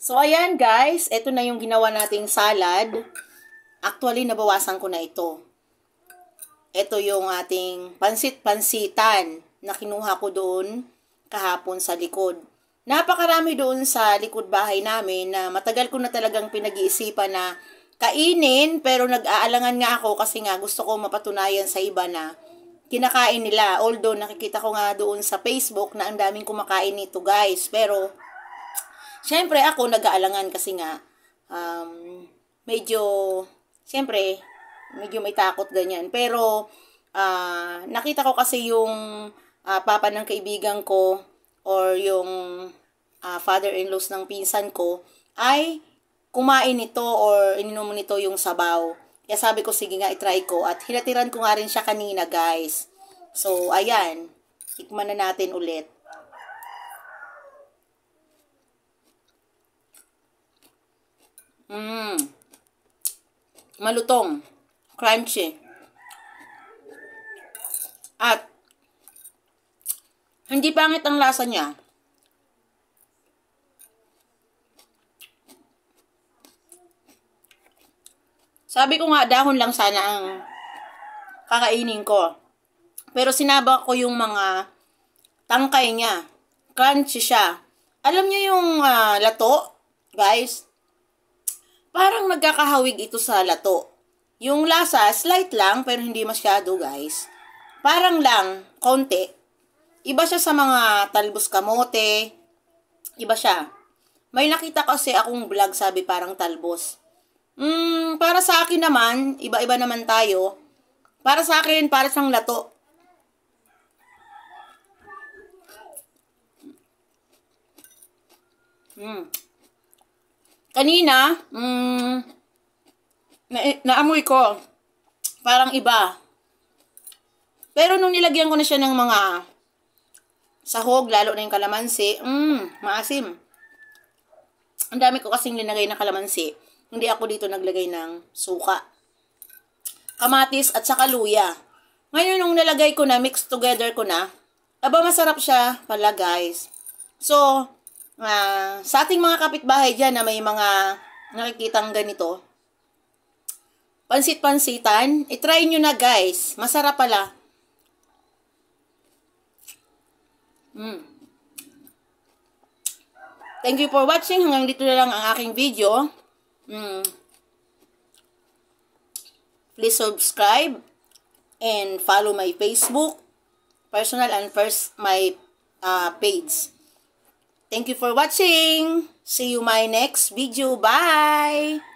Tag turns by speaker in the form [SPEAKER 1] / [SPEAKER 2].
[SPEAKER 1] So, ayan guys, ito na yung ginawa nating salad. Actually, nabawasan ko na ito. Ito yung ating pansit-pansitan na kinuha ko doon kahapon sa likod. Napakarami doon sa likod bahay namin na matagal ko na talagang pinag-iisipan na kainin, pero nag-aalangan nga ako kasi nga gusto ko mapatunayan sa iba na kinakain nila. Although nakikita ko nga doon sa Facebook na ang daming kumakain nito guys, pero siyempre ako nag-aalangan kasi nga medyo siyempre medyo may takot ganyan. Pero nakita ko kasi yung papa ng kaibigan ko or yung father-in-law ng pinsan ko ay kumain nito or ininom nito yung sabaw. Kaya sabi ko sige nga i-try ko at hinatiran ko nga rin siya kanina guys. So ayan, tikman na natin ulit. Malutong, crunchy. At hindi pangit ang lasa niya. Sabi ko nga dahon lang sana ang kakainin ko. Pero sinaba ko yung mga tangkay niya. Crunchy siya. Alam niyo yung lato, guys? Parang nagkakahawig ito sa lato. Yung lasa, slight lang, pero hindi masyado, guys. Parang lang, konti. Iba siya sa mga talbos kamote. Iba siya. May nakita kasi akong vlog, sabi parang talbos. Para sa akin naman, iba-iba naman tayo. Para sa akin, para siyang lato. Kanina, naamoy ko. Parang iba. Pero nung nilagyan ko na siya ng mga sahog, lalo na yung kalamansi, maasim. Ang dami ko kasing linagay na kalamansi. Hindi ako dito naglagay ng suka, kamatis at saka luya. Ngayon nung nilagay ko na, mix together ko na, aba masarap siya pala guys. So, sa ating mga kapitbahay dyan na may mga nakikitang ganito, pansit-pansitan, itry nyo na guys. Masarap pala. Thank you for watching. Hanggang dito na lang ang aking video. Please subscribe and follow my Facebook, personal and my page. Thank you for watching. See you my next video. Bye!